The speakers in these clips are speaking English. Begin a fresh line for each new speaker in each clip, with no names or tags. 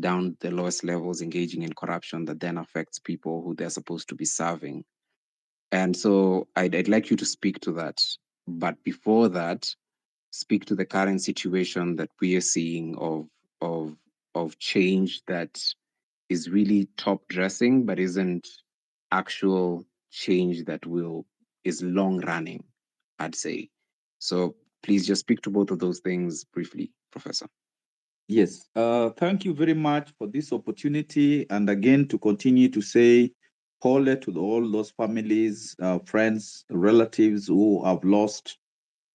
down the lowest levels engaging in corruption that then affects people who they're supposed to be serving. And so I'd like you to speak to that. But before that, speak to the current situation that we are seeing of of change that is really top dressing, but isn't actual change that will is long running, I'd say. So please just speak to both of those things briefly, Professor.
Yes, thank you very much for this opportunity. And again, to continue to say, whole to all those families, friends, relatives who have lost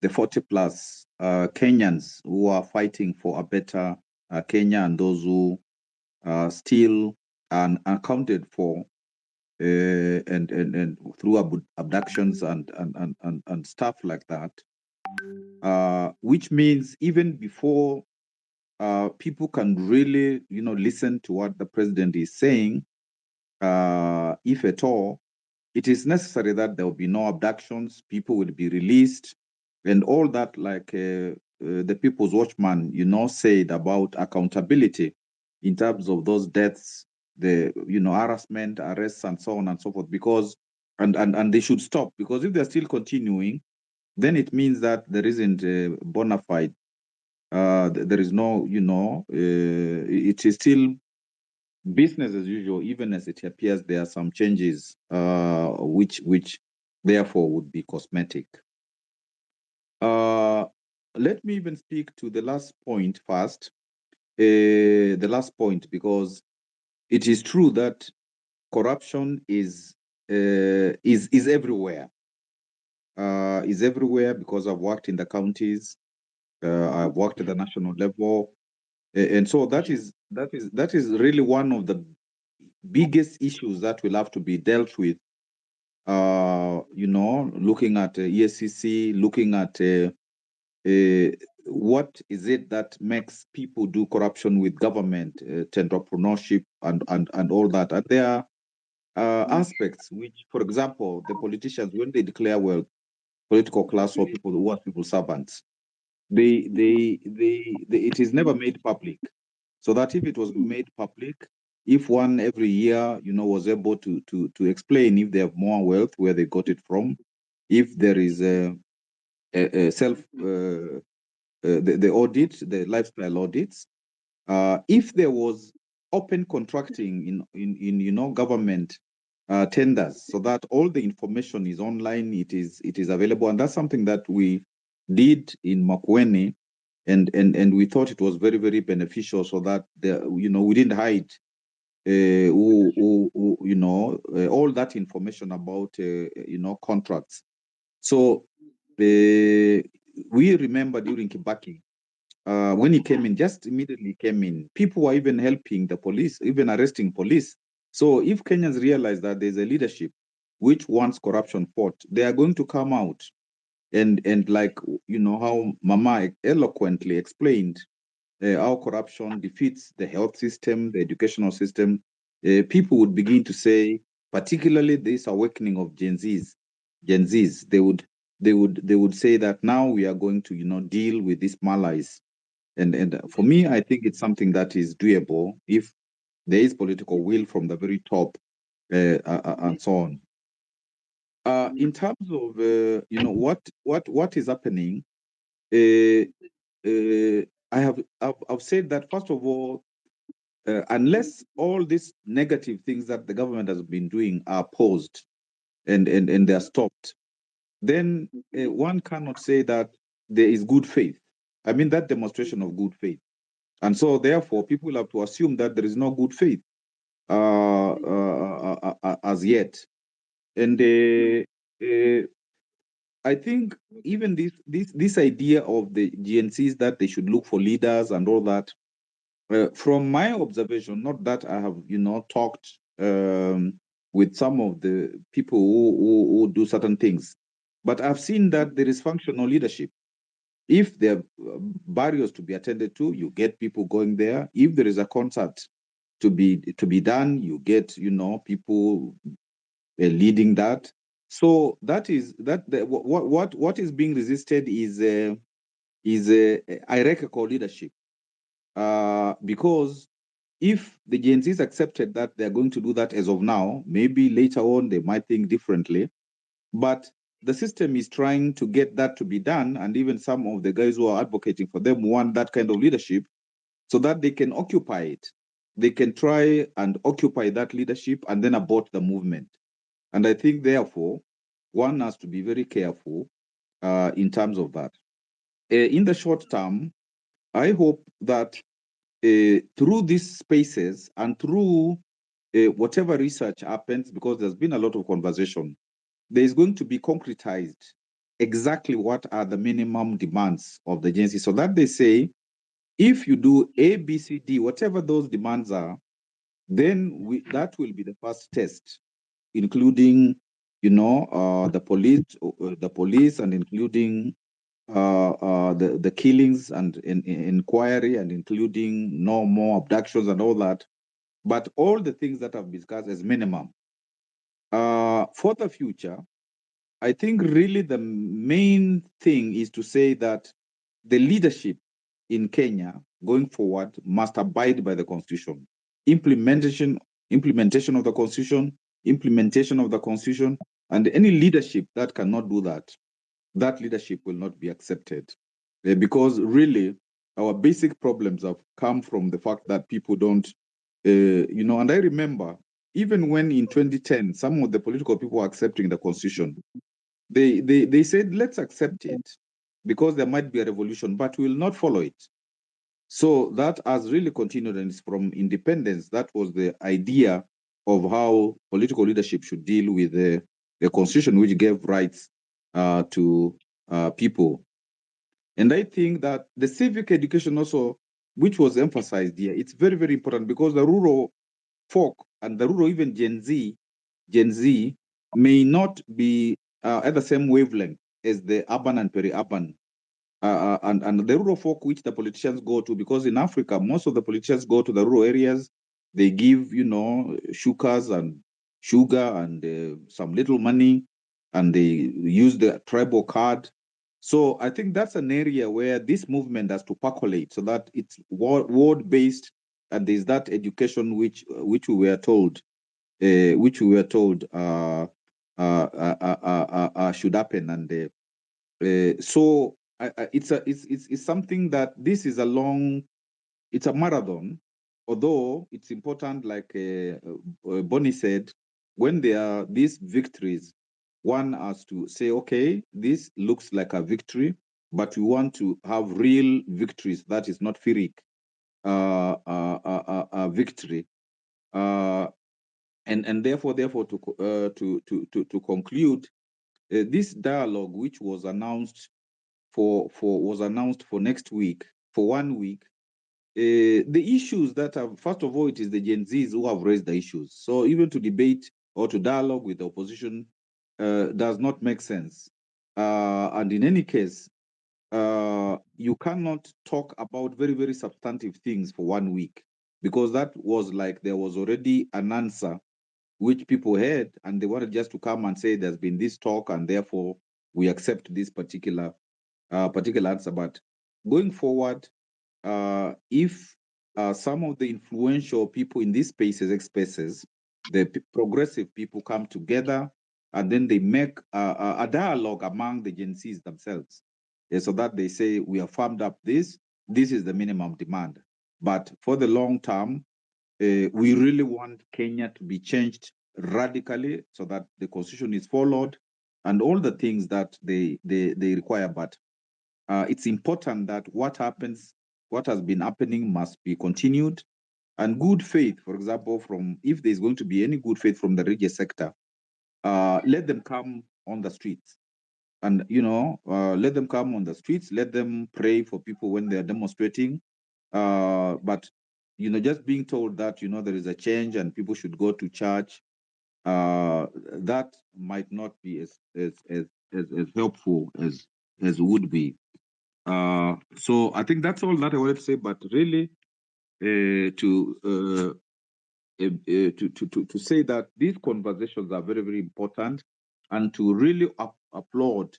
the 40 plus Kenyans who are fighting for a better Kenya, and those who are still unaccounted for and through abductions and stuff like that, which means even before people can really, listen to what the president is saying, if at all, it is necessary that there will be no abductions, people will be released, and all that, like the People's Watchman, said about accountability in terms of those deaths, the, harassment, arrests, and so on and so forth, because, and they should stop, because if they're still continuing, then it means that there isn't a bona fide, there is no, it is still business as usual, even as it appears there are some changes, which therefore would be cosmetic. Let me even speak to the last point first. The last point, because it is true that corruption is everywhere. Is everywhere, because I've worked in the counties, I've worked at the national level, and so that is really one of the biggest issues that will have to be dealt with. Looking at ESCC, looking at what is it that makes people do corruption with government, entrepreneurship, and all that. And there are aspects which, for example, the politicians, when they declare wealth, political class or people who are civil servants, it is never made public. So that if it was made public, if one every year, was able to explain if they have more wealth, where they got it from, if there is a self the audit, the lifestyle audits, if there was open contracting in government tenders, so that all the information is online, it is available, and that's something that we did in Makueni, and we thought it was very, very beneficial, so that we didn't hide all that information about contracts. So we remember during Kibaki, when he came in, just immediately came in, people were even helping the police, even arresting police. So if Kenyans realize that there's a leadership which wants corruption fought, they are going to come out and like how Mama eloquently explained, how corruption defeats the health system, the educational system. People would begin to say, particularly this awakening of Gen Zs, they would say that now we are going to deal with these malaise. And for me, I think it's something that is doable if there is political will from the very top, and so on. In terms of what is happening, uh, I've said that, first of all, unless all these negative things that the government has been doing are paused and they are stopped, then one cannot say that there is good faith. I mean, that demonstration of good faith. And so, therefore, people have to assume that there is no good faith as yet. And I think even this idea of the GNCs, that they should look for leaders and all that, from my observation, not that I have talked with some of the people who do certain things, but I've seen that there is functional leadership. If there are barriers to be attended to, you get people going there. If there is a concert to be done, you get people leading that. So that is what is being resisted is a hierarchical leadership, because if the Gen Zs accepted that they're going to do that as of now, maybe later on they might think differently. But the system is trying to get that to be done. And even some of the guys who are advocating for them want that kind of leadership so that they can occupy it. They can try and occupy that leadership and then abort the movement. And I think, therefore, one has to be very careful in terms of that. In the short term, I hope that through these spaces and through whatever research happens, because there's been a lot of conversation, there is going to be concretized exactly what are the minimum demands of the agency, so that they say, if you do A, B, C, D, whatever those demands are, then that will be the first test, including, the police, and including the killings and inquiry, and including no more abductions and all that. But all the things that I've discussed as minimum. For the future, I think really the main thing is to say that the leadership in Kenya going forward must abide by the constitution. Implementation of the constitution, and any leadership that cannot do that, that leadership will not be accepted. Because really, our basic problems have come from the fact that people don't, and I remember, even when in 2010, some of the political people were accepting the constitution, they said, let's accept it because there might be a revolution, but we will not follow it. So that has really continued, and it's from independence. That was the idea of how political leadership should deal with the constitution, which gave rights to people. And I think that the civic education also, which was emphasized here, it's very, very important, because the rural folk and the rural, even Gen Z may not be at the same wavelength as the urban and peri-urban and the rural folk, which the politicians go to, because in Africa, most of the politicians go to the rural areas. They give, sugars and sugar and some little money, and they use the tribal card. So I think that's an area where this movement has to percolate, so that it's ward-based, and there's that education which we were told, should happen. And so it's something that this is it's a marathon, although it's important, like Bonnie said, when there are these victories, one has to say, okay, this looks like a victory, but we want to have real victories. That is not Pyrrhic victory. And therefore, to conclude, this dialogue, which was announced for next week, for 1 week, the issues that have, first of all, it is the Gen Zs who have raised the issues. So even to debate or to dialogue with the opposition does not make sense. And in any case, you cannot talk about very, very substantive things for 1 week, because that was like there was already an answer which people heard, and they wanted just to come and say there's been this talk, and therefore we accept this particular answer. But going forward, if some of the influential people in these spaces, the progressive people, come together, and then they make a dialogue among the Gen Zs themselves, so that they say, we have farmed up this is the minimum demand. But for the long term, we really want Kenya to be changed radically, so that the constitution is followed and all the things that they require. But it's important that what has been happening must be continued. And good faith, for example, if there's going to be any good faith from the religious sector, let them come on the streets. And, let them come on the streets, let them pray for people when they're demonstrating. But, just being told that, there is a change and people should go to church, that might not be as helpful as would be. So I think that's all that I wanted to say. But really, to say that these conversations are very, very important, and to really applaud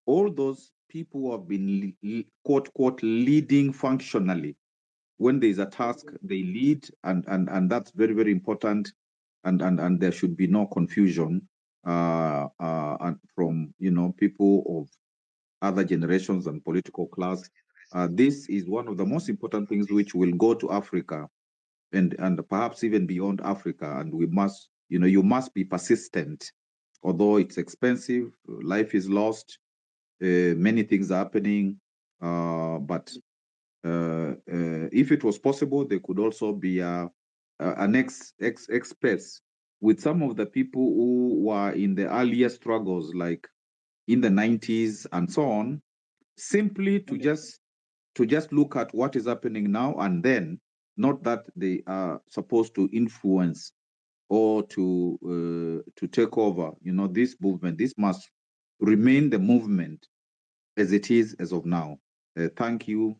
all those people who have been quote leading functionally when there is a task, they lead, and that's very, very important, and there should be no confusion and from people of other generations and political class. This is one of the most important things which will go to Africa and perhaps even beyond Africa. And we must, you must be persistent. Although it's expensive, life is lost, many things are happening, but if it was possible, there could also be an express with some of the people who were in the earlier struggles, like in the 90s and so on, simply to just look at what is happening now and then, not that they are supposed to influence or to take over. This movement, this must remain the movement as it is as of now. Thank you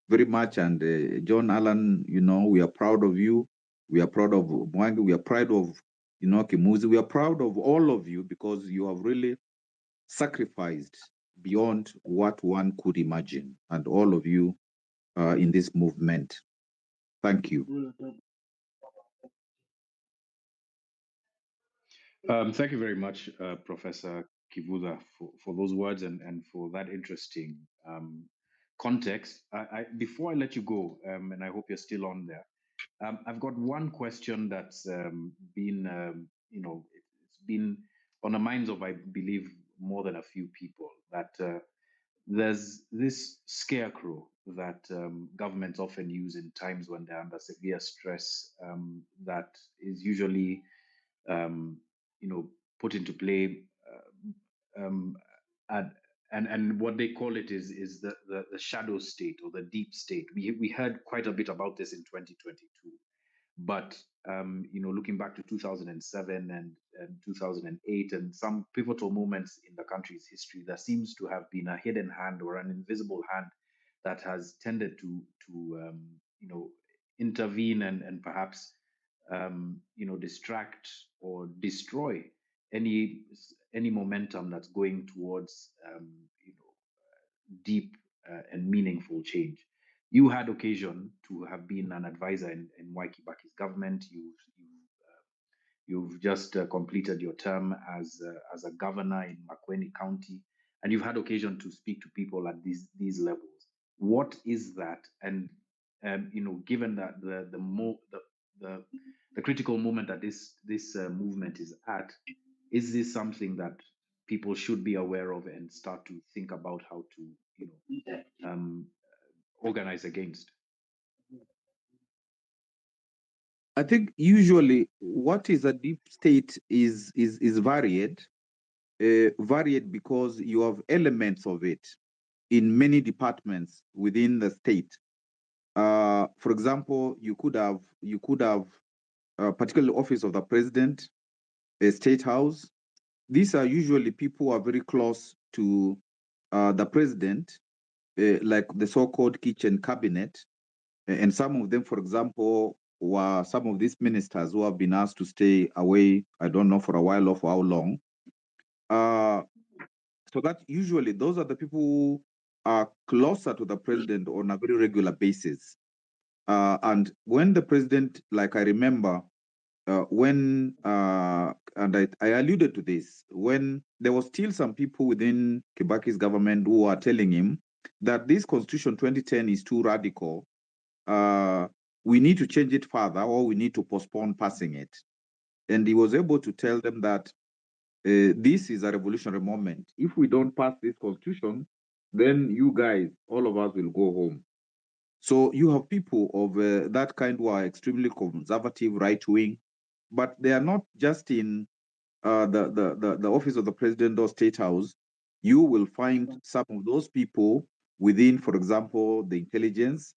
very much. And John Allen, we are proud of you. We are proud of Mwangi. We are proud of, Kimuzi. We are proud of all of you because you have really sacrificed beyond what one could imagine. And all of you in this movement. Thank you.
Thank you very much, Professor Kivutha, for those words and for that interesting context. Before I let you go, and I hope you're still on there, I've got one question that's been, it's been on the minds of, I believe, more than a few people, that there's this scarecrow that governments often use in times when they're under severe stress, that is usually um, put into play, and, and what they call it is the shadow state or the deep state. We heard quite a bit about this in 2022, but looking back to 2007 and 2008 and some pivotal moments in the country's history, there seems to have been a hidden hand or an invisible hand that has tended to intervene and perhaps distract or destroy any any momentum that's going towards deep and meaningful change. You had occasion to have been an advisor in Mwai Kibaki's government. You've just completed your term as a governor in Makueni County, and you've had occasion to speak to people at these levels. What is that? And given that the critical moment that this movement is at, is this something that people should be aware of and start to think about how to um, organize against?
I think usually what is a deep state is varied, varied because you have elements of it in many departments within the state. For example, you could have particularly office of the president, a state house. These are usually people who are very close to the president, like the so-called kitchen cabinet. And some of them, for example, were some of these ministers who have been asked to stay away, I don't know, for a while or for how long. So that usually those are the people who are closer to the president on a very regular basis. And when the president, like I remember, when, and I alluded to this, when there was still some people within Kibaki's government who are telling him that this Constitution 2010 is too radical, we need to change it further or we need to postpone passing it. And he was able to tell them that this is a revolutionary moment. If we don't pass this Constitution, then you guys, all of us will go home. So you have people of that kind who are extremely conservative, right-wing, but they are not just in the office of the president or state house. You will find some of those people within, for example, the intelligence,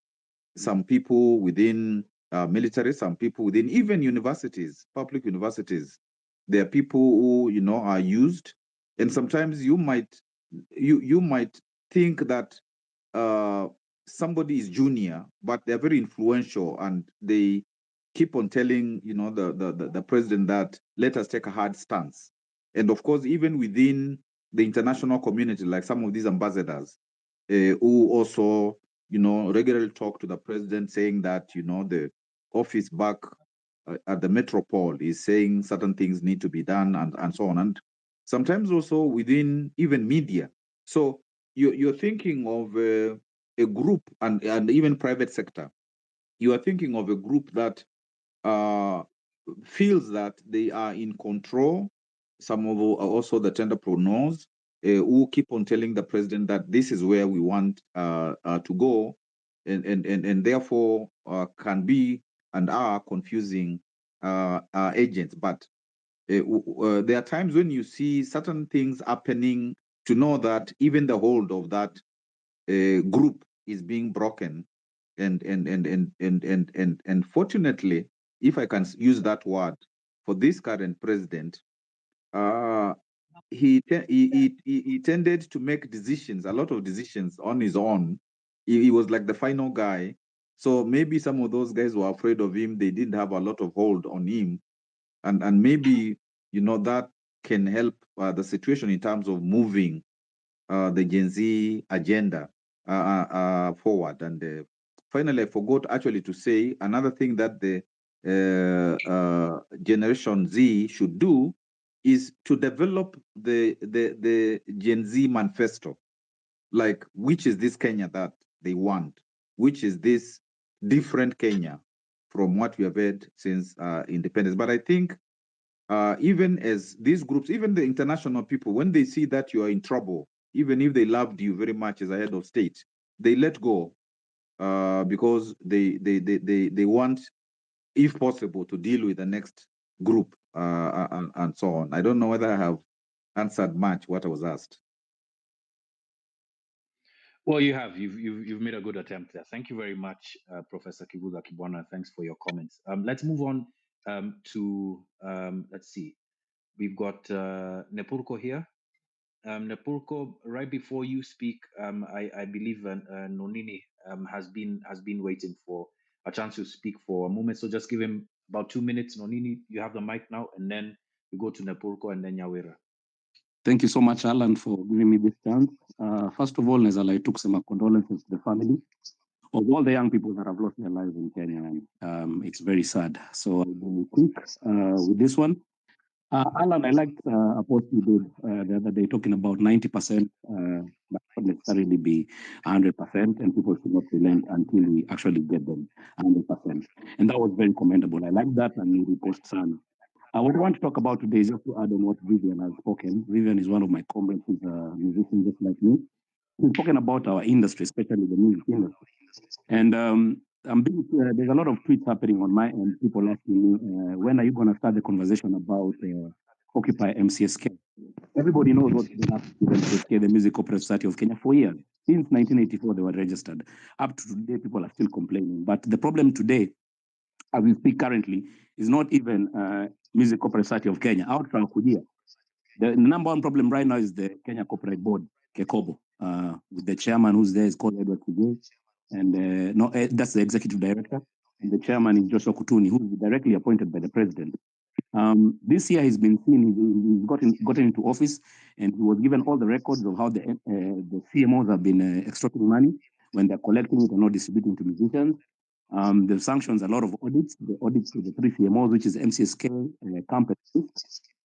some people within military, some people within even universities, public universities. There are people who are used, and sometimes you might think that somebody is junior, but they're very influential, and they keep on telling the president that let us take a hard stance. And of course, even within the international community, like some of these ambassadors who also regularly talk to the president saying that, the office back at the metropole is saying certain things need to be done and so on. And sometimes also within even media. So you're thinking of a group and even private sector. You are thinking of a group that feels that they are in control. Some of also the entrepreneurs who keep on telling the president that this is where we want to go, and therefore can be and are confusing agents. But there are times when you see certain things happening to know that even the hold of that group is being broken, and fortunately, if I can use that word, for this current president, uh, he tended to make decisions, a lot of decisions on his own. He was like the final guy. So maybe some of those guys were afraid of him. They didn't have a lot of hold on him, and maybe that can help the situation in terms of moving the Gen Z agenda forward. And finally, I forgot actually to say another thing that the Generation Z should do is to develop the Gen Z manifesto, like which is this Kenya that they want, which is this different Kenya from what we have had since independence. But I think even as these groups, even the international people, when they see that you are in trouble, even if they loved you very much as a head of state, they let go because they want, if possible, to deal with the next group and so on. I don't know whether I have answered much what I was asked.
Well, you have. You've made a good attempt there. Thank you very much, Professor Kibwana. Thanks for your comments. Let's move on to let's see. We've got Nepurko here. Nepurko, right before you speak, I believe Nonini has been waiting for a chance to speak for a moment. So just give him about 2 minutes. Nonini, you have the mic now, and then we go to Nepurko and then Nyawera.
Thank you so much, Alan, for giving me this chance. First of all, Nezala, I took some condolences to the family of all the young people that have lost their lives in Kenya. It's very sad. So I'll be quick with this one. Alan, I liked a post you did the other day talking about 90%, but not necessarily be 100%, and people should not relent until we actually get them 100%. And that was very commendable. I like that, and you repost Sun. What I want to talk about today is just to add on what Vivian has spoken. Vivian is one of my comrades, she's a musician just like me. He's spoken about our industry, especially the music industry. And there's a lot of tweets happening on my end, people asking me, when are you going to start the conversation about Occupy MCSK? Everybody knows what's been happening with MCSK, the Music Cooperative Society of Kenya, for years. Since 1984, they were registered. Up to today, people are still complaining. But the problem today, as we speak currently, is not even Music Cooperative Society of Kenya. Out from Kujia. The number one problem right now is the Kenya Corporate Board, Kekobo, with the chairman who's there is called Edward Kujia, and that's the executive director, and the chairman is Joshua Kutuni, who is directly appointed by the president. This year he's been seen, he's gotten into office, and he was given all the records of how the CMOs have been extracting money when they're collecting it and not distributing to musicians. They've sanctioned a lot of audits, the audits to the 3 CMOs, which is MCSK companies.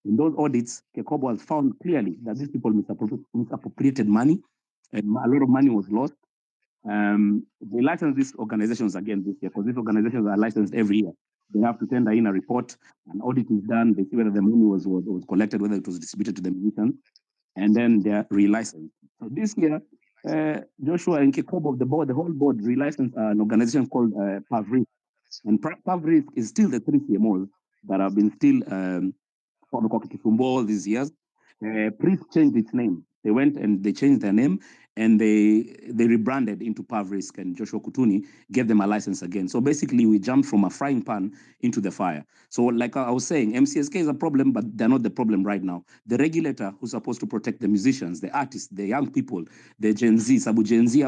In those audits, Kekobo has found clearly that these people misappropriated money, and a lot of money was lost. They licensed these organizations again this year, because these organizations are licensed every year. They have to tender in a report, an audit is done, they see whether the money was collected, whether it was distributed to the musicians, and then they're relicensed. So this year, Joshua and Kekobo, the whole board relicensed an organization called Pavrisk. And Pavrisk is still the 3 CMOs that have been still all these years. Priest changed its name. They went and they changed their name, and they rebranded into Pavrisk, and Joshua Kutuni gave them a license again. So basically, we jumped from a frying pan into the fire. So like I was saying, MCSK is a problem, but they're not the problem right now. The regulator who's supposed to protect the musicians, the artists, the young people, the Gen Z, Sabu Gen Z,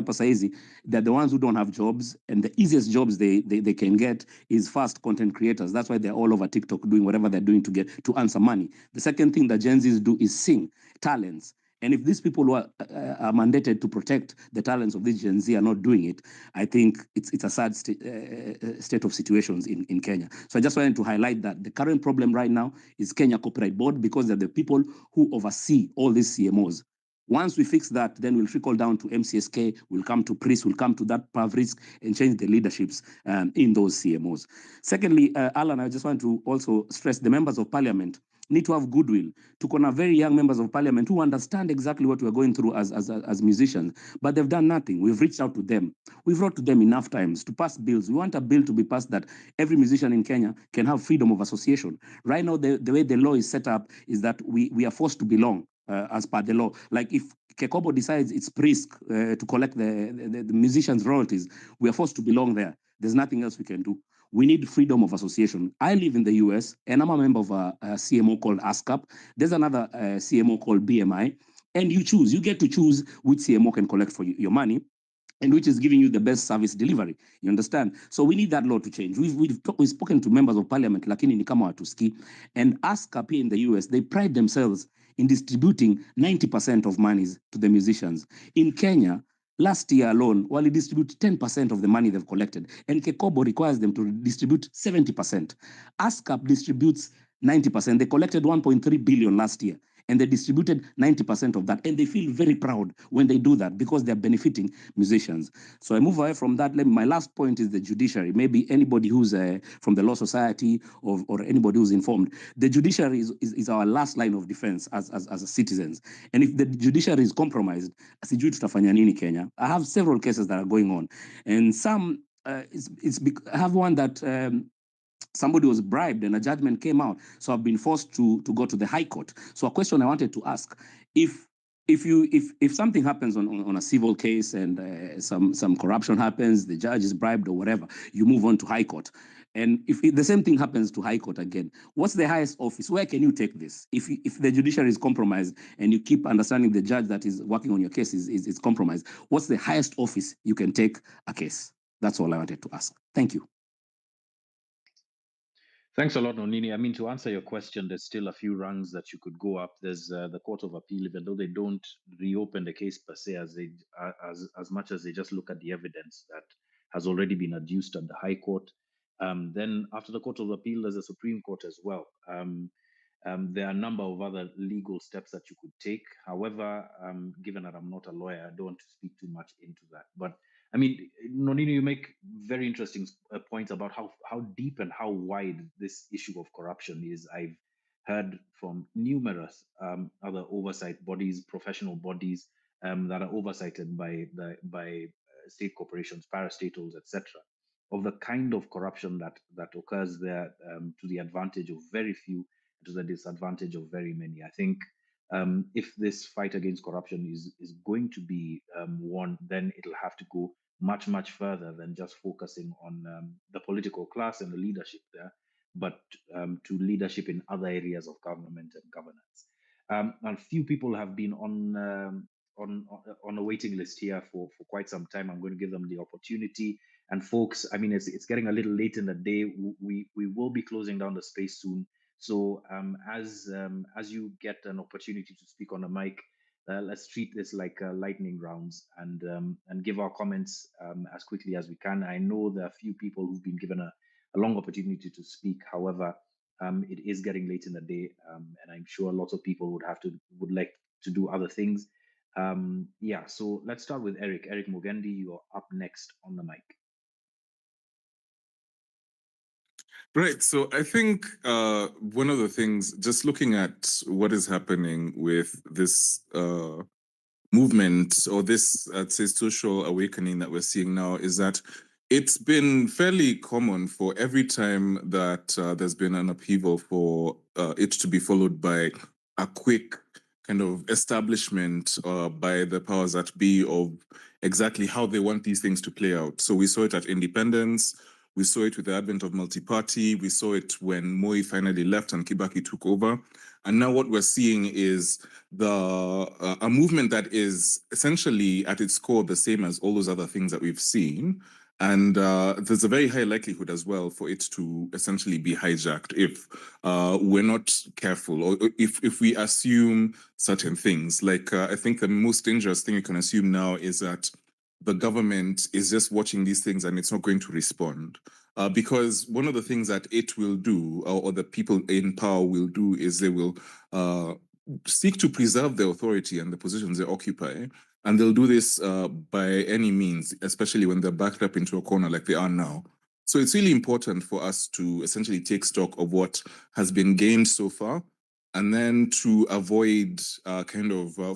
they're the ones who don't have jobs, and the easiest jobs they can get is fast content creators. That's why they're all over TikTok doing whatever they're doing to answer money. The second thing that Gen Zs do is sing, talents. And if these people who are mandated to protect the talents of this Gen Z are not doing it, I think it's a sad state of situations in Kenya. So I just wanted to highlight that the current problem right now is Kenya Copyright Board, because they're the people who oversee all these CMOs. Once we fix that, then we'll trickle down to MCSK, we'll come to PRIS, we'll come to that PAVRISC and change the leaderships in those CMOs. Secondly, Alan, I just want to also stress the members of parliament need to have goodwill. To very young members of parliament who understand exactly what we're going through as musicians, but they've done nothing. We've reached out to them. We've wrote to them enough times to pass bills. We want a bill to be passed that every musician in Kenya can have freedom of association. Right now, the way the law is set up is that we are forced to belong. As per the law, like if Kekobo decides it's PRISC to collect the musicians' royalties, we are forced to belong there. There's nothing else we can do. We need freedom of association. I live in the US, and I'm a member of a CMO called ASCAP. There's another CMO called BMI, and you choose. You get to choose which CMO can collect for your money, and which is giving you the best service delivery. You understand? So we need that law to change. We've spoken to members of parliament, lakini ni kama watuski, and ASCAP in the US, they pride themselves in distributing 90% of monies to the musicians. In Kenya, last year alone, while they distribute 10% of the money they've collected, and Kekobo requires them to distribute 70%. ASCAP distributes 90%. They collected 1.3 billion last year, and they distributed 90% of that. And they feel very proud when they do that because they're benefiting musicians. So I move away from that. My last point is the judiciary. Maybe anybody who's from the Law Society or anybody who's informed, the judiciary is our last line of defense as citizens. And if the judiciary is compromised, sijui tutafanya nini Kenya. I have several cases that are going on. And some, I have one that somebody was bribed and a judgment came out. So I've been forced to go to the High Court. So a question I wanted to ask, if something happens on a civil case and some corruption happens, the judge is bribed or whatever, you move on to High Court. And if the same thing happens to High Court again, what's the highest office? Where can you take this? If the judiciary is compromised and you keep understanding the judge that is working on your case is compromised, what's the highest office you can take a case? That's all I wanted to ask. Thank you.
Thanks a lot, Nonini. I mean, to answer your question, there's still a few rungs that you could go up. There's the Court of Appeal, even though they don't reopen the case per se, as much as they just look at the evidence that has already been adduced at the High Court. Then after the Court of Appeal, there's a Supreme Court as well. There are a number of other legal steps that you could take. However, given that I'm not a lawyer, I don't want to speak too much into that. But I mean, Nonini, you make very interesting points about how deep and how wide this issue of corruption is. I've heard from numerous other oversight bodies, professional bodies that are oversighted by state corporations, parastatals, etc., of the kind of corruption that occurs there to the advantage of very few, to the disadvantage of very many. I think if this fight against corruption is going to be won, then it'll have to go much, much further than just focusing on the political class and the leadership there, but to leadership in other areas of government and governance. And few people have been on a waiting list here for quite some time. I'm going to give them the opportunity. And folks, I mean, it's getting a little late in the day. We will be closing down the space soon. So as you get an opportunity to speak on a mic, let's treat this like lightning rounds and give our comments as quickly as we can. I know there are a few people who've been given a long opportunity to speak. However, it is getting late in the day, and I'm sure lots of people would like to do other things. Yeah, so let's start with Eric. Eric Mugendi, you're up next on the mic.
Right. So I think one of the things, just looking at what is happening with this movement or this, I'd say, social awakening that we're seeing now, is that it's been fairly common for every time that there's been an upheaval for it to be followed by a quick kind of establishment by the powers that be of exactly how they want these things to play out. So we saw it at independence. We saw it with the advent of multi-party. We saw it when Moi finally left and Kibaki took over. And now what we're seeing is a movement that is essentially at its core the same as all those other things that we've seen, And there's a very high likelihood as well for it to essentially be hijacked if we're not careful, or if we assume certain things. Like I think the most dangerous thing you can assume now is that the government is just watching these things and it's not going to respond. Because one of the things that it will do, or the people in power will do, is they will seek to preserve their authority and the positions they occupy. And they'll do this by any means, especially when they're backed up into a corner like they are now. So it's really important for us to essentially take stock of what has been gained so far, and then to avoid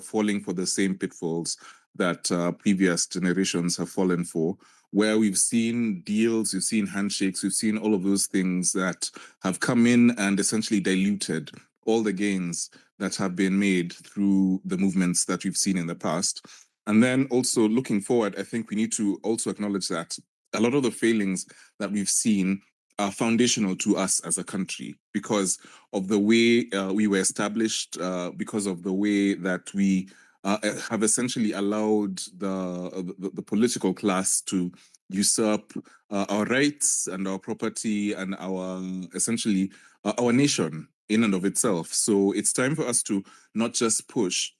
falling for the same pitfalls that previous generations have fallen for, where we've seen deals, we've seen handshakes, we've seen all of those things that have come in and essentially diluted all the gains that have been made through the movements that we've seen in the past. And then also looking forward, I think we need to also acknowledge that a lot of the failings that we've seen are foundational to us as a country because of the way we were established, because of the way that we have essentially allowed the political class to usurp our rights and our property and our essentially our nation in and of itself. So it's time for us to not just push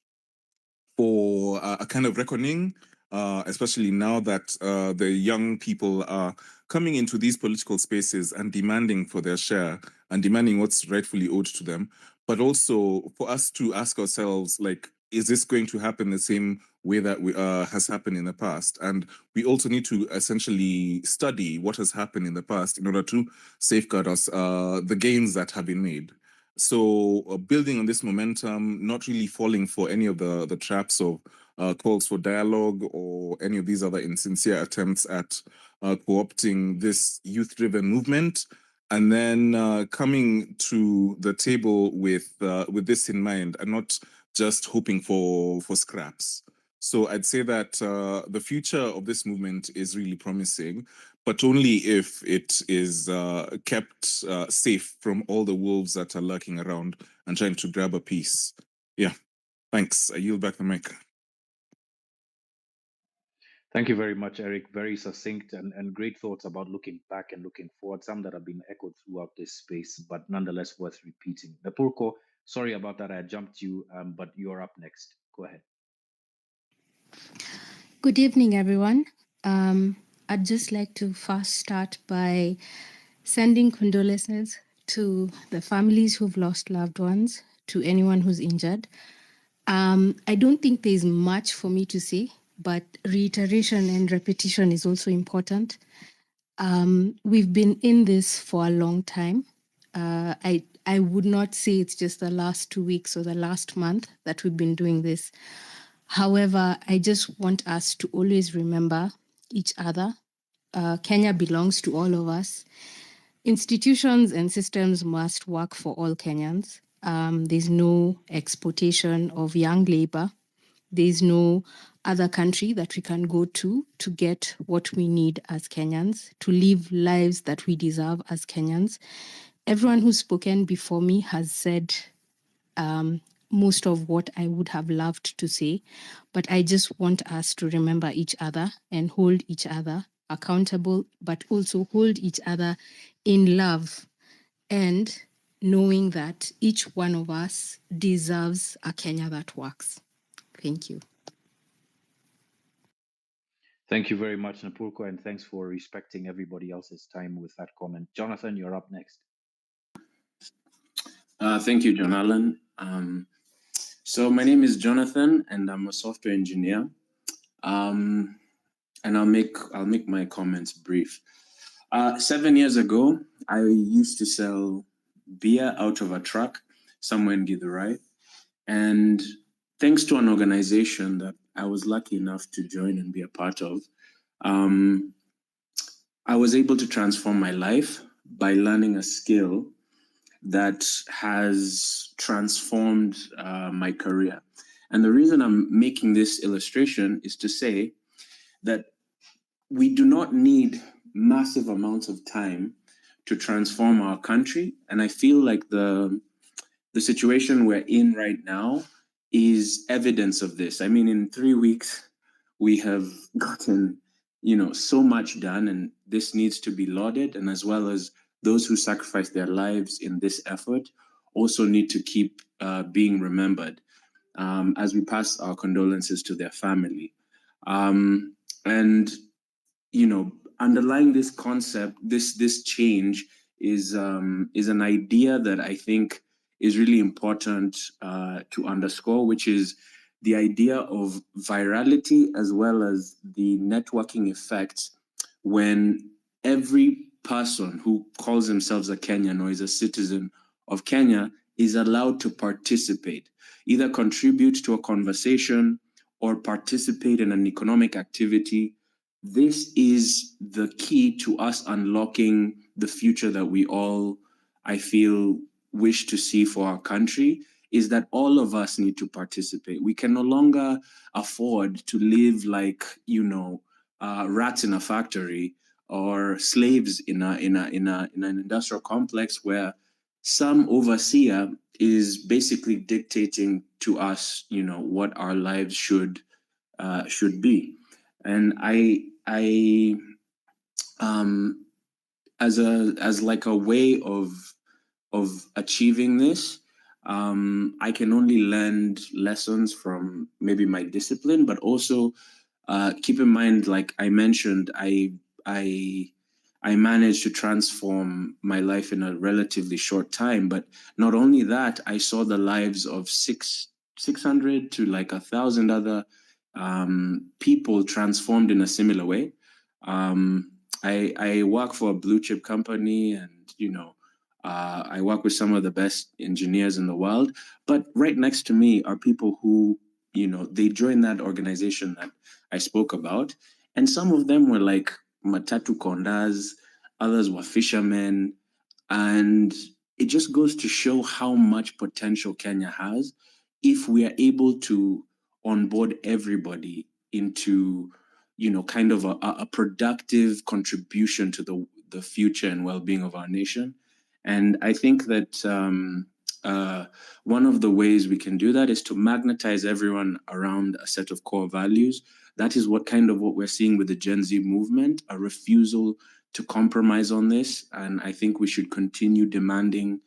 for a kind of reckoning, especially now that the young people are coming into these political spaces and demanding for their share and demanding what's rightfully owed to them, but also for us to ask ourselves, like, is this going to happen the same way that has happened in the past? And we also need to essentially study what has happened in the past in order to safeguard us the gains that have been made. So building on this momentum, not really falling for any of the traps of calls for dialogue or any of these other insincere attempts at co-opting this youth-driven movement, and then coming to the table with this in mind and not just hoping for scraps. So I'd say that the future of this movement is really promising, but only if it is kept safe from all the wolves that are lurking around and trying to grab a piece. Yeah, thanks. I yield back the mic.
Thank you very much, Eric. Very succinct and great thoughts about looking back and looking forward, some that have been echoed throughout this space, but nonetheless worth repeating. Napurko, sorry about that, I jumped you, but you're up next. Go ahead.
Good evening, everyone. I'd just like to first start by sending condolences to the families who've lost loved ones, to anyone who's injured. I don't think there's much for me to say, but reiteration and repetition is also important. We've been in this for a long time. I would not say it's just the last 2 weeks or the last month that we've been doing this. However, I just want us to always remember each other. Kenya belongs to all of us. Institutions and systems must work for all Kenyans. There's no exportation of young labor. There's no other country that we can go to get what we need as Kenyans, to live lives that we deserve as Kenyans. Everyone who's spoken before me has said most of what I would have loved to say, but I just want us to remember each other and hold each other accountable, but also hold each other in love and knowing that each one of us deserves a Kenya that works. Thank you.
Thank you very much, Napurko, and thanks for respecting everybody else's time with that comment. Jonathan, you're up next.
Thank you, John Allen. So my name is Jonathan, and I'm a software engineer. And I'll make my comments brief. 7 years ago, I used to sell beer out of a truck somewhere in Githurai, and thanks to an organization that I was lucky enough to join and be a part of, I was able to transform my life by learning a skill that has transformed my career. And the reason I'm making this illustration is to say that we do not need massive amounts of time to transform our country. And I feel like the situation we're in right now is evidence of this. I mean, in 3 weeks, we have gotten so much done, and this needs to be lauded, and as well as those who sacrifice their lives in this effort also need to keep being remembered as we pass our condolences to their family. And underlying this concept, this change is an idea that I think is really important to underscore, which is the idea of virality as well as the networking effects when every person who calls themselves a Kenyan or is a citizen of Kenya is allowed to participate, either contribute to a conversation or participate in an economic activity. This is the key to us unlocking the future that we all, I feel, wish to see for our country, is that all of us need to participate. We can no longer afford to live like, rats in a factory or slaves in an industrial complex where some overseer is basically dictating to us, what our lives should be. And as like a way of achieving this, I can only lend lessons from maybe my discipline, but also keep in mind, like I mentioned, I managed to transform my life in a relatively short time. But not only that, I saw the lives of 600 to like 1,000 other people transformed in a similar way. I work for a blue chip company, and I work with some of the best engineers in the world. But right next to me are people who they joined that organization that I spoke about, and some of them were like matatu kondas, others were fishermen, and it just goes to show how much potential Kenya has if we are able to onboard everybody into kind of a productive contribution to the future and well-being of our nation. And I think that one of the ways we can do that is to magnetize everyone around a set of core values. That is what we're seeing with the Gen Z movement, a refusal to compromise on this. And I think we should continue demanding,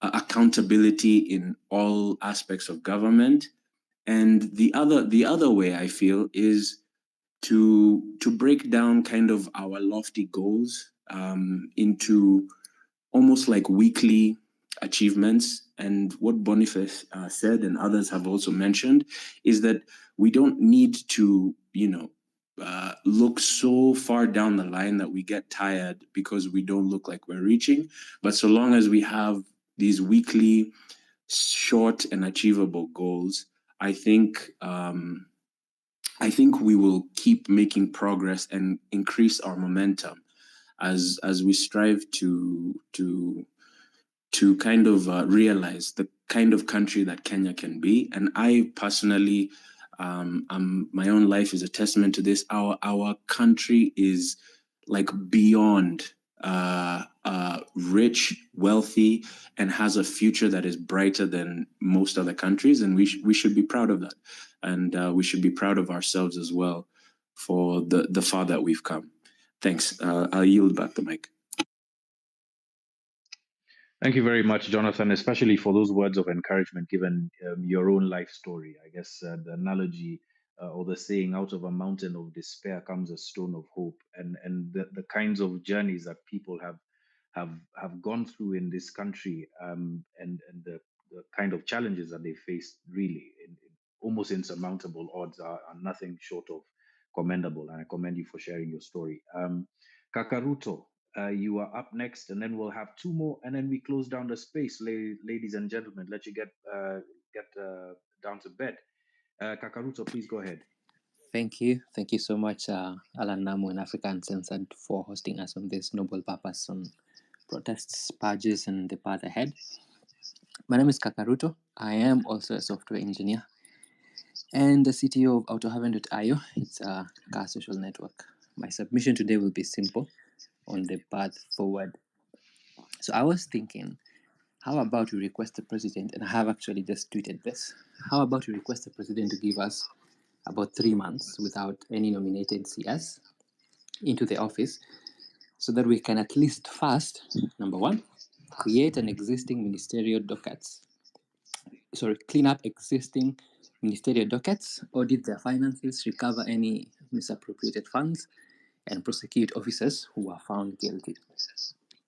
accountability in all aspects of government. And the other way I feel is to break down kind of our lofty goals into almost like weekly achievements. And what Boniface said, and others have also mentioned, is that we don't need to, look so far down the line that we get tired because we don't look like we're reaching. But so long as we have these weekly, short and achievable goals, I think we will keep making progress and increase our momentum as we strive to kind of realize the kind of country that Kenya can be. And I personally, my own life is a testament to this. Our country is like beyond rich, wealthy, and has a future that is brighter than most other countries, and we should be proud of that, and we should be proud of ourselves as well for the far that we've come. Thanks. I'll yield back the mic.
Thank you very much, Jonathan, especially for those words of encouragement, given your own life story. I guess the analogy or the saying, out of a mountain of despair comes a stone of hope, and the kinds of journeys that people have gone through in this country, and the kind of challenges that they faced, really in almost insurmountable odds, are nothing short of commendable, and I commend you for sharing your story. Kakaruto, you are up next, and then we'll have two more, and then we close down the space, ladies and gentlemen. Let you get down to bed. Kakaruto, please go ahead.
Thank you so much, Alan, Namu, and Africa Uncensored for hosting us on this noble purpose on protests, purges, and the path ahead. My name is Kakaruto. I am also a software engineer and the CTO of AutoHaven.io. It's a car social network. My submission today will be simple on the path forward. So I was thinking, how about we request the president, and I have actually just tweeted this, how about we request the president to give us about 3 months without any nominated CS into the office, so that we can at least first, number one, create an existing ministerial dockets. Clean up existing ministerial dockets, audit their finances, recover any misappropriated funds, and prosecute officers who are found guilty.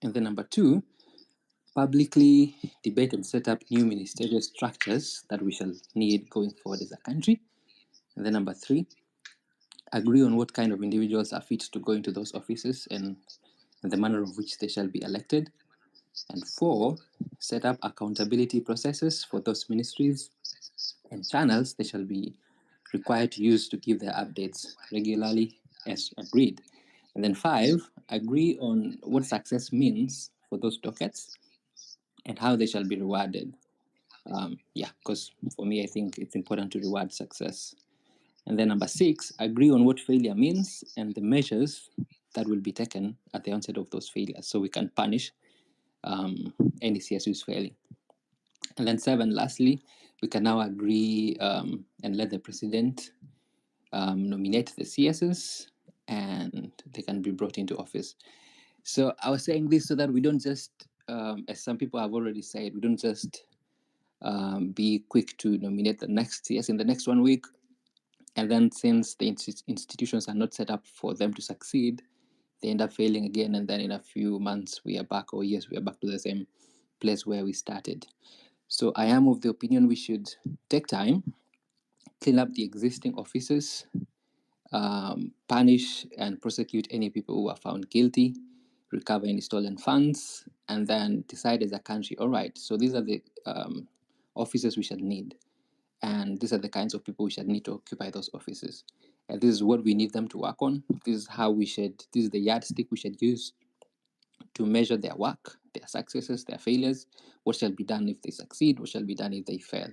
And then number two, publicly debate and set up new ministerial structures that we shall need going forward as a country. And then number three, agree on what kind of individuals are fit to go into those offices and the manner of which they shall be elected. And four, set up accountability processes for those ministries and channels they shall be required to use to give their updates regularly as agreed. And then five, agree on what success means for those dockets and how they shall be rewarded. Because for me, I think it's important to reward success. And then number six, agree on what failure means and the measures that will be taken at the onset of those failures so we can punish any CS who is failing. And then seven, lastly, we can now agree and let the president nominate the CSs and they can be brought into office. So I was saying this so that we don't just, as some people have already said, we don't just be quick to nominate the next CS in the next 1 week. And then since the institutions are not set up for them to succeed, they end up failing again. And then in a few months, we are back, or years, we are back to the same place where we started. So I am of the opinion we should take time, clean up the existing offices, punish and prosecute any people who are found guilty, recover any stolen funds, and then decide as a country, all right, so these are the offices we shall need. And these are the kinds of people we shall need to occupy those offices. And this is what we need them to work on. This is the yardstick we should use to measure their work, their successes, their failures, what shall be done if they succeed, what shall be done if they fail.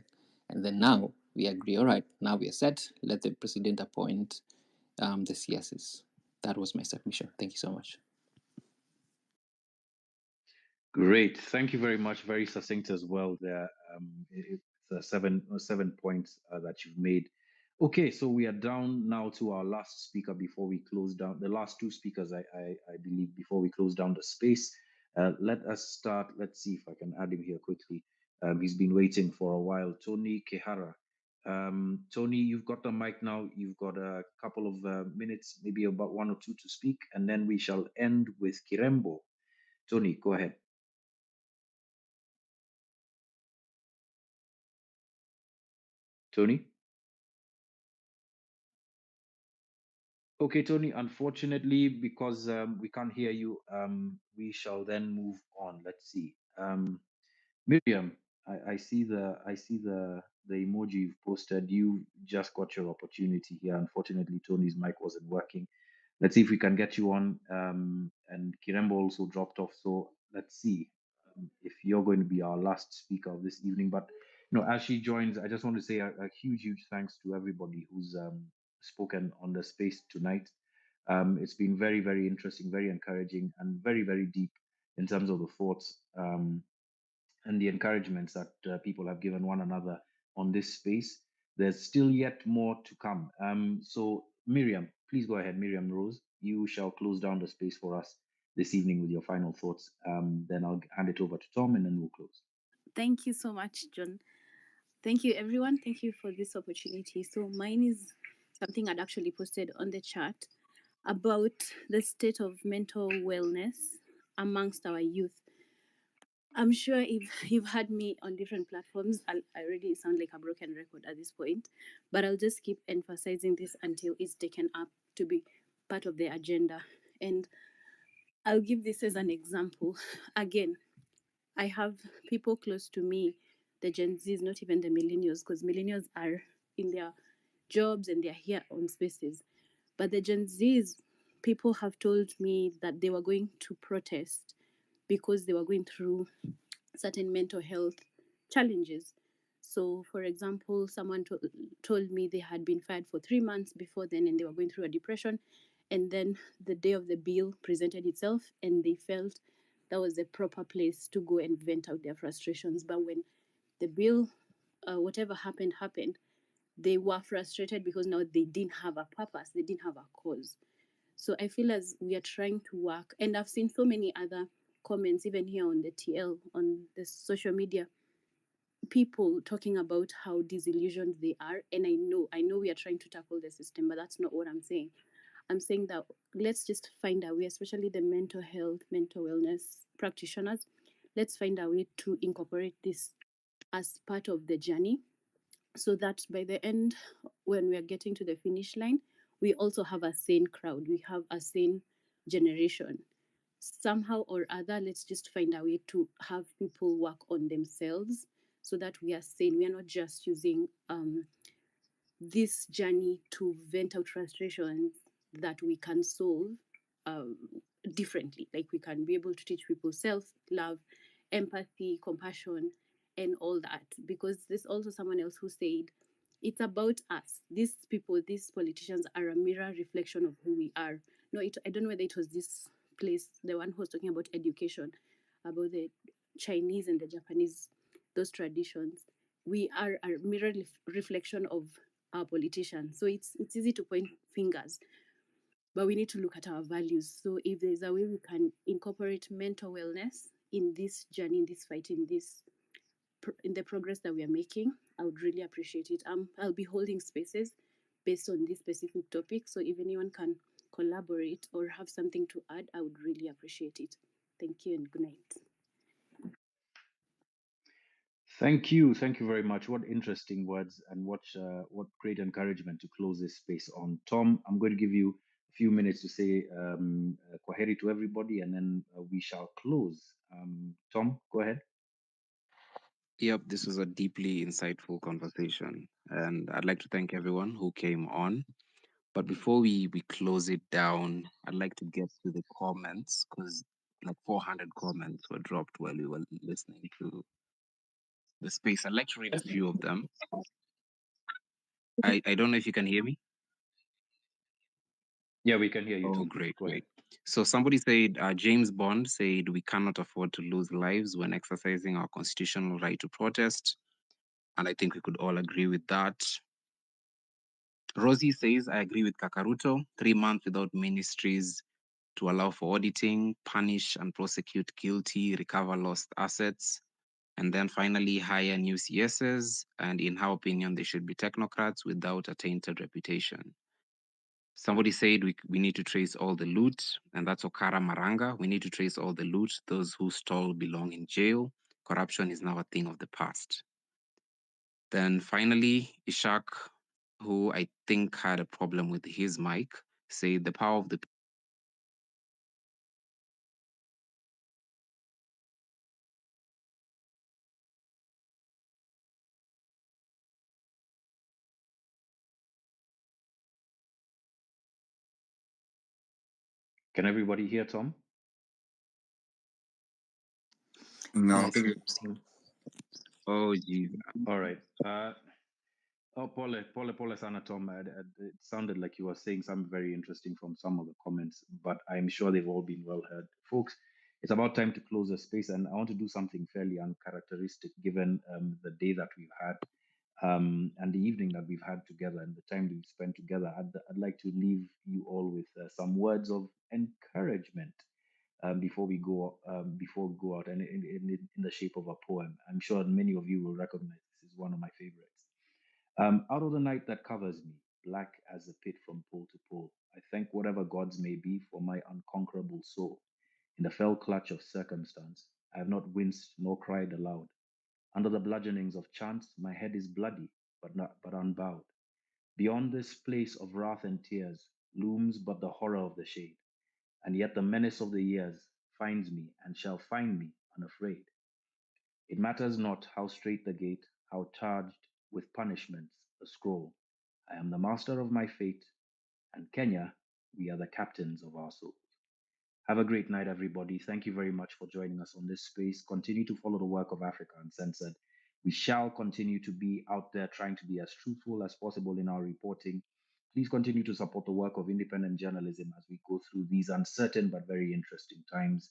And then now we agree, all right, now we are set, let the president appoint the CSs. That was my submission. Thank you so much.
Great. Thank you very much. Very succinct as well there. It's 7 points that you've made. Okay, so we are down now to our last speaker before we close down. The last two speakers, I believe, before we close down the space. Let us start. Let's see if I can add him here quickly. He's been waiting for a while. Tony Kehara. Tony, you've got the mic now. You've got a couple of minutes, maybe about 1 or 2 to speak, and then we shall end with Kirembo. Tony, go ahead. Tony? Okay, Tony, unfortunately, because we can't hear you, we shall then move on. Let's see. Miriam, I see the emoji you've posted. You just got your opportunity here. Unfortunately, Tony's mic wasn't working. Let's see if we can get you on. And Kirembo also dropped off. So let's see if you're going to be our last speaker of this evening. But as she joins, I just want to say a huge thanks to everybody who's spoken on the space tonight. It's been very, very interesting, very encouraging, and very, very deep in terms of the thoughts and the encouragements that people have given one another on this space. There's still yet more to come. So Miriam, please go ahead. Miriam Rose, you shall close down the space for us this evening with your final thoughts. Then I'll hand it over to Tom and then we'll close.
Thank you so much, John. Thank you, everyone. Thank you for this opportunity. So mine is something I'd actually posted on the chat about the state of mental wellness amongst our youth. I'm sure if you've had me on different platforms, I already sound like a broken record at this point, but I'll just keep emphasizing this until it's taken up to be part of the agenda. And I'll give this as an example. Again, I have people close to me, the Gen Zs, not even the millennials, because millennials are in their jobs and they're here on spaces. But the Gen Zs, people have told me that they were going to protest because they were going through certain mental health challenges. So, for example, someone told me they had been fired for 3 months before then and they were going through a depression. And then the day of the bill presented itself and they felt that was the proper place to go and vent out their frustrations. But when the bill, whatever happened, they were frustrated because now they didn't have a purpose, they didn't have a cause. So I feel as we are trying to work, and I've seen so many other comments, even here on the TL, on the social media, people talking about how disillusioned they are. And I know we are trying to tackle the system, but that's not what I'm saying. I'm saying that let's just find a way, especially the mental health, mental wellness practitioners, let's find a way to incorporate this as part of the journey, so that by the end, when we are getting to the finish line, we also have a sane crowd, we have a sane generation. Somehow or other, let's just find a way to have people work on themselves so that we are sane. We are not just using this journey to vent out frustrations that we can solve um, differently. Like we can be able to teach people self love, empathy, compassion, and all that. Because there's also someone else who said, it's about us. These people, these politicians are a mirror reflection of who we are. No, I don't know whether it was this place, the one who was talking about education, about the Chinese and the Japanese, those traditions. We are a mirror reflection of our politicians. So it's easy to point fingers, but we need to look at our values. So if there's a way we can incorporate mental wellness in this journey, in this fight, in the progress that we are making, I would really appreciate it. I'll be holding spaces based on this specific topic. So if anyone can collaborate or have something to add, I would really appreciate it. Thank you and good night.
Thank you very much. What interesting words, and what great encouragement to close this space on. Tom, I'm going to give you a few minutes to say kwaheri to everybody, and then we shall close. Tom, go ahead.
Yep, this was a deeply insightful conversation, and I'd like to thank everyone who came on. But before we close it down, I'd like to get to the comments, because like 400 comments were dropped while we were listening to the space. I'd like to read a few of them. I don't know if you can hear me.
Yeah, we can hear you,
Oh,
Tom.
great,
Go ahead.
great. So somebody said, James Bond said, we cannot afford to lose lives when exercising our constitutional right to protest. And I think we could all agree with that. Rosie says, I agree with Kakaruto, 3 months without ministries to allow for auditing, punish and prosecute guilty, recover lost assets, and then finally hire new CSs. And in her opinion, they should be technocrats without a tainted reputation. Somebody said we need to trace all the loot, and that's Okara Maranga. We need to trace all the loot. Those who stole belong in jail. Corruption is now a thing of the past. Then finally, Ishak, who I think had a problem with his mic, said the power of the
Can everybody hear Tom?
No.
Yeah, I think we've seen.
Oh, Jesus.
All right. Oh, Pole Sana, Tom. It sounded like you were saying something very interesting from some of the comments, but I'm sure they've all been well heard. Folks, it's about time to close the space, and I want to do something fairly uncharacteristic given the day that we've had and the evening that we've had together and the time that we've spent together. I'd like to leave you all with some words of encouragement before we go out, and in the shape of a poem. I'm sure many of you will recognize this is one of my favorites. Out of the night that covers me, black as a pit from pole to pole, I thank whatever gods may be for my unconquerable soul. In the fell clutch of circumstance, I have not winced nor cried aloud. Under the bludgeonings of chance, my head is bloody, but unbowed. Beyond this place of wrath and tears looms but the horror of the shade, and yet the menace of the years finds me and shall find me unafraid. It matters not how strait the gate, how charged with punishments the scroll. I am the master of my fate, and Kenya, we are the captains of our souls. Have a great night, everybody. Thank you very much for joining us on this space. Continue to follow the work of Africa Uncensored. We shall continue to be out there trying to be as truthful as possible in our reporting. Please continue to support the work of independent journalism as we go through these uncertain but very interesting times.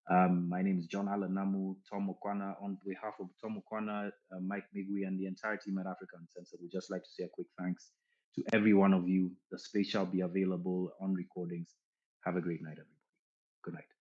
My name is John Allen Namu, Tom Okwana. On behalf of Tom Okwana, Mike Migwi, and the entire team at Africa Uncensored, we'd just like to say a quick thanks to every one of you. The space shall be available on recordings. Have a great night, everybody. Good night.